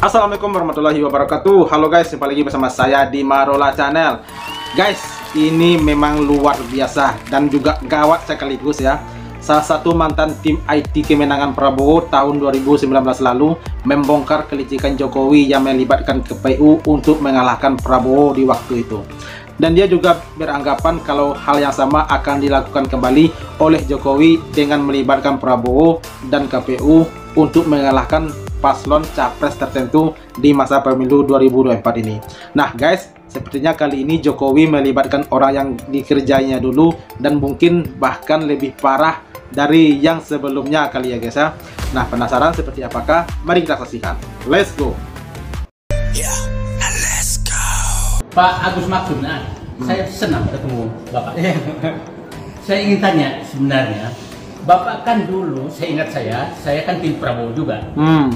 Assalamualaikum warahmatullahi wabarakatuh. Halo guys, jumpa lagi bersama saya di Marola Channel. Guys, ini memang luar biasa dan juga gawat sekaligus ya. Salah satu mantan tim IT kemenangan Prabowo tahun 2019 lalu membongkar kelicikan Jokowi yang melibatkan KPU untuk mengalahkan Prabowo di waktu itu. Dan dia juga beranggapan kalau hal yang sama akan dilakukan kembali oleh Jokowi dengan melibatkan Prabowo dan KPU untuk mengalahkan paslon capres tertentu di masa pemilu 2024 ini. Nah guys, sepertinya kali ini Jokowi melibatkan orang yang dikerjainya dulu dan mungkin bahkan lebih parah dari yang sebelumnya kali ya guys ya. Nah, penasaran seperti apakah? Mari kita saksikan. Let's go. Let's go. Pak Agus Maksudna, saya senang ketemu Bapak. Saya ingin tanya sebenarnya, Bapak kan dulu, saya ingat saya kan tim Prabowo juga.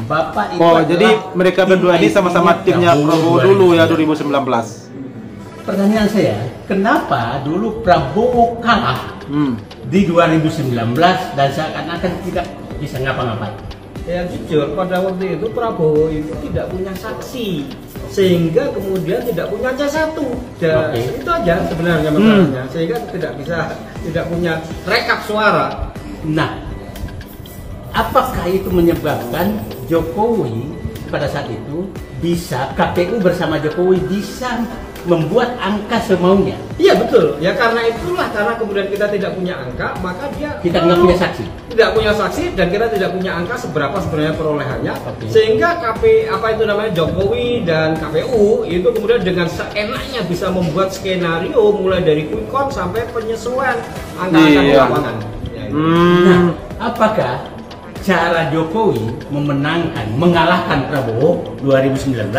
Bapak itu jadi mereka berdua ini sama-sama timnya Prabowo dulu ya 2019. Pertanyaan saya, kenapa dulu Prabowo kalah di 2019 dan seakan-akan tidak bisa ngapa-ngapain? Yang jujur, pada waktu itu Prabowo itu tidak punya saksi, sehingga kemudian tidak punya C1. Itu aja sebenarnya masalahnya, sehingga tidak punya rekap suara. Nah, apakah itu menyebabkan Jokowi pada saat itu bisa, KPU bersama Jokowi bisa membuat angka semaunya? Iya betul, ya karena kemudian kita tidak punya angka, maka kita nggak punya saksi. Tidak punya saksi dan kita tidak punya angka seberapa sebenarnya perolehannya, sehingga Jokowi dan KPU itu kemudian dengan seenaknya bisa membuat skenario mulai dari quick count sampai penyesuaian angka-angka di lapangan. Nah, apakah cara Jokowi mengalahkan Prabowo 2019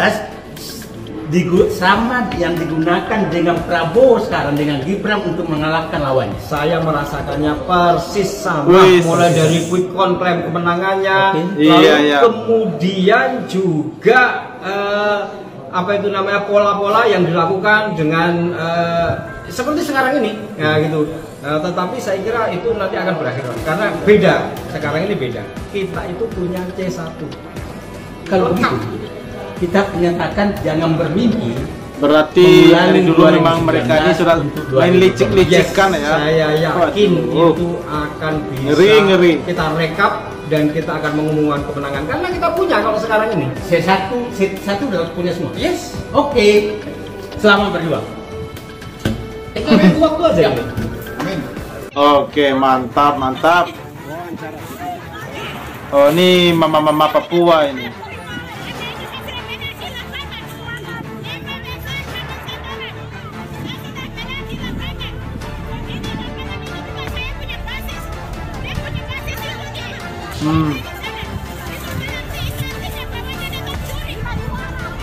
sama yang digunakan dengan Prabowo sekarang dengan Gibran untuk mengalahkan lawannya? Saya merasakannya persis sama, mulai dari quick count klaim kemenangannya, kemudian juga pola-pola yang dilakukan dengan seperti sekarang ini, ya gitu. Tetapi saya kira itu nanti akan berakhir karena beda. Sekarang ini beda. Kita itu punya C1. Kalau begitu, kita menyatakan jangan bermimpi. Berarti dari dulu memang mereka ini sudah main licik-licikan ya. Saya yakin itu akan bisa ngeri. Kita rekap dan kita akan mengumumkan kemenangan karena kita punya kalau sekarang ini. C1 udah punya semua. Yes. Oke. Selamat berjuang. Waktu aja. Oke, mantap. Oh, ini mama-mama Papua ini.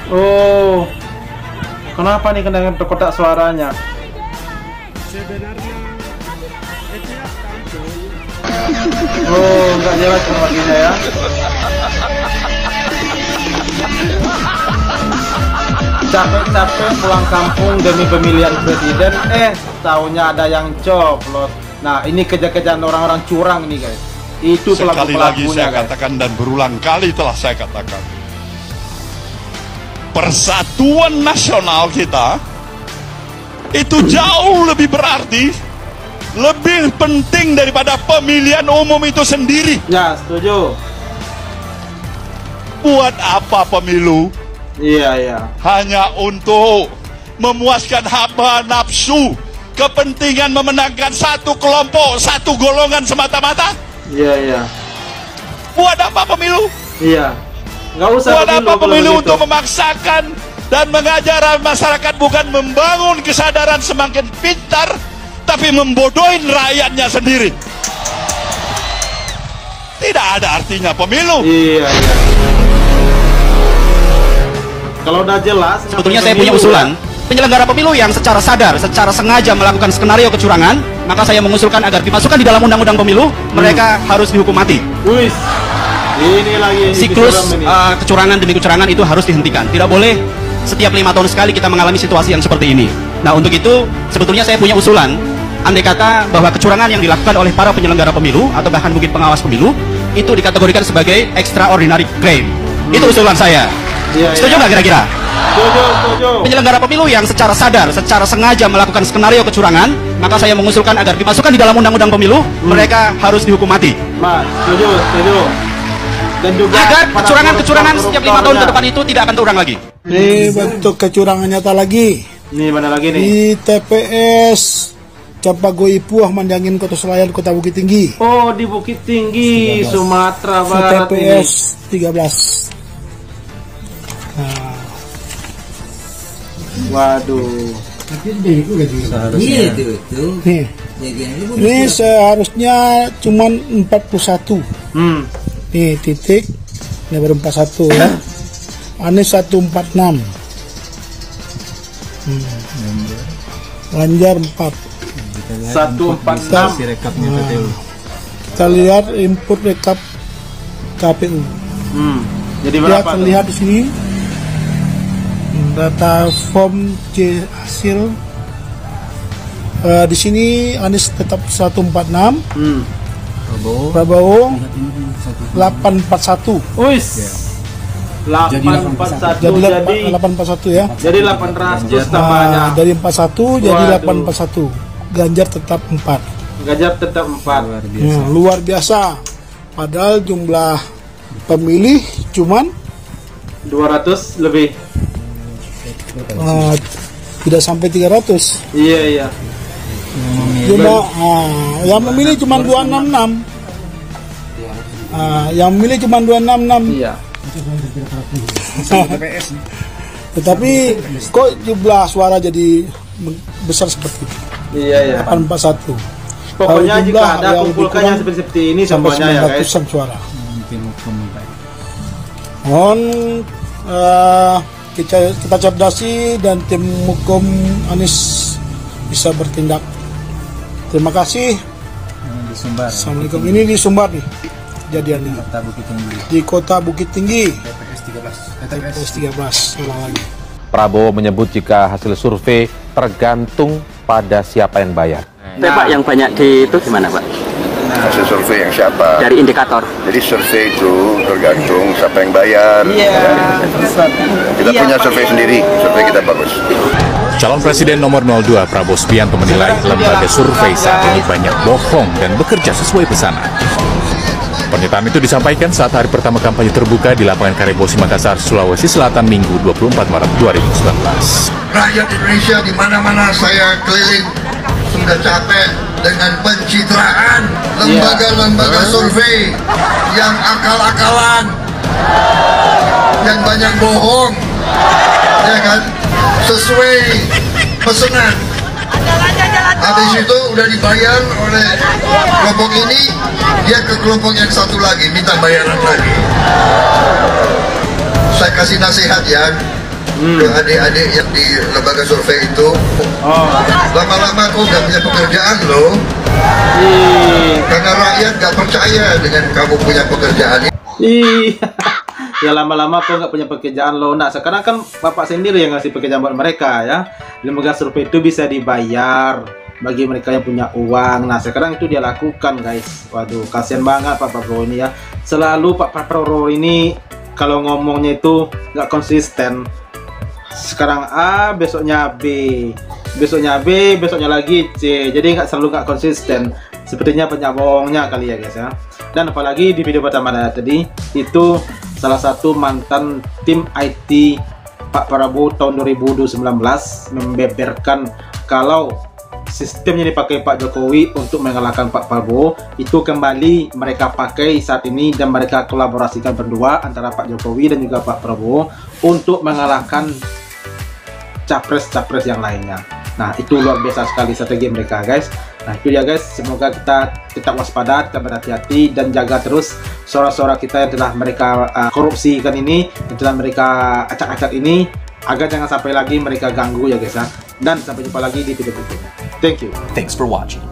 Oh, kenapa nih kena terkotak suaranya? Oh, nggak jelas baginya ya. Capek-capek pulang kampung demi pemilihan presiden, taunya ada yang coplos. Nah, ini kejar-kejaran orang-orang curang ini guys. Itu sekali lagi saya guys. katakan dan berulang kali telah saya katakan, persatuan nasional kita itu jauh lebih berarti, lebih penting daripada pemilihan umum itu sendiri. Ya, setuju. Buat apa pemilu? Iya. Hanya untuk memuaskan hawa nafsu, kepentingan memenangkan satu kelompok, satu golongan semata-mata? Iya. Buat apa pemilu? Iya. Nggak usah. Buat apa pemilu untuk memaksakan dan mengajar masyarakat bukan membangun kesadaran semakin pintar, tapi membodohin rakyatnya sendiri. Tidak ada artinya pemilu. Iya. Kalau udah jelas, sebetulnya saya punya usulan. Penyelenggara pemilu yang secara sadar, secara sengaja melakukan skenario kecurangan, maka saya mengusulkan agar dimasukkan di dalam undang-undang pemilu, mereka harus dihukum mati. Ini lagi siklus kecurangan demi kecurangan itu harus dihentikan. Tidak boleh setiap 5 tahun sekali kita mengalami situasi yang seperti ini. Nah, untuk itu sebetulnya saya punya usulan. Andai kata bahwa kecurangan yang dilakukan oleh para penyelenggara pemilu atau bahkan mungkin pengawas pemilu itu dikategorikan sebagai extraordinary crime. Itu usulan saya. Iya, Setuju iya. nggak kira-kira? Setuju. Penyelenggara pemilu yang secara sadar, secara sengaja melakukan skenario kecurangan, maka saya mengusulkan agar dimasukkan di dalam undang-undang pemilu, mereka harus dihukum mati. Mas, setuju. Dan juga Agar para kecurangan-kecurangan setiap 5 tahun ke koruptornya. depan itu tidak akan terulang lagi. Ini bentuk kecurangan nyata lagi Ini mana lagi nih? di TPS Capagoy Puah Mandangin Kota Selayar Kota Bukit Tinggi. Oh, di Bukit Tinggi, Sumatera Di Barat ini. TPS 13. Nah, Waduh. nih, ini seharusnya cuman 41. Nih titik, ini baru 41 ya. Anies 146. Ganjar 4. 146. Kita lihat input rekap KPU. Jadi Ya, berapa? tuh? terlihat di sini data form C hasil. Di sini Anies tetap 146, Prabowo 841. Wis. 841 Jadi jadi 841 ya. jadi 800 tambahnya. Nah, dari 41 jadi Waduh. 841. Ganjar tetap 4. Ganjar tetap 4. Nah, luar biasa. Padahal jumlah pemilih cuman 200 lebih. tidak sampai 300. Iya. Jumlah yang memilih cuma 266. Yang memilih cuma 266. Iya. Tetapi kok jumlah suara jadi besar seperti itu? Iya. 841. Pokoknya Kalau jika jumlah ada yang kumpulkan lebih yang seperti ini sampai semuanya ya guys. 900-an suara. Mohon kita cerdasi dan tim hukum Anies bisa bertindak. Terima kasih. Assalamualaikum. Ini di Sumbar nih kejadiannya. Di Kota Bukit Tinggi. TPS 13. Ulang lagi. Prabowo menyebut jika hasil survei tergantung pada siapa yang bayar. Pak, yang banyak di itu gimana Pak? Hasil survei yang siapa? Dari indikator. Jadi survei itu tergantung siapa yang bayar. Kita punya survei sendiri, survei kita bagus. Calon Presiden nomor 02 Prabowo Subianto menilai lembaga survei saat ini banyak bohong dan bekerja sesuai pesanan. Pernyataan itu disampaikan saat hari pertama kampanye terbuka di lapangan Karebosi, Makassar, Sulawesi Selatan, Minggu 24 Maret 2019. Rakyat Indonesia di mana-mana saya keliling sudah capek dengan pencitraan lembaga-lembaga survei yang akal-akalan, yang banyak bohong, ya kan, sesuai pesanan. Habis itu udah dibayar oleh kelompok ini, dia ke kelompok yang satu lagi minta bayaran lagi. Saya kasih nasihat ya ke adik-adik yang di lembaga survei itu, lama-lama kau gak punya pekerjaan loh, karena rakyat gak percaya dengan kamu punya pekerjaan. Ya lama-lama kok nggak punya pekerjaan lo. Nah sekarang kan bapak sendiri yang ngasih pekerjaan buat mereka ya. Lembaga survei itu bisa dibayar bagi mereka yang punya uang. Nah sekarang itu dia lakukan guys. Waduh kasihan banget Pak Prabowo ini ya. Selalu Pak Prabowo ini kalau ngomongnya itu nggak konsisten. Sekarang A, besoknya B, besoknya B, besoknya lagi C. Jadi selalu nggak konsisten. Sepertinya banyak bohongnya kali ya guys ya. Dan apalagi di video pertama tadi itu salah satu mantan tim IT Pak Prabowo tahun 2019 membeberkan kalau sistem yang dipakai Pak Jokowi untuk mengalahkan Pak Prabowo itu kembali mereka pakai saat ini dan mereka kolaborasikan berdua antara Pak Jokowi dan juga Pak Prabowo untuk mengalahkan capres-capres yang lainnya. Nah itu luar biasa sekali strategi mereka guys. Nah itu ya guys, semoga kita tetap waspada, tetap berhati-hati dan jaga terus suara-suara kita yang telah mereka korupsikan ini, yang telah mereka acak-acak ini, agar jangan sampai lagi mereka ganggu ya guys ya. Dan sampai jumpa lagi di video berikutnya. Thank you. Thanks for watching.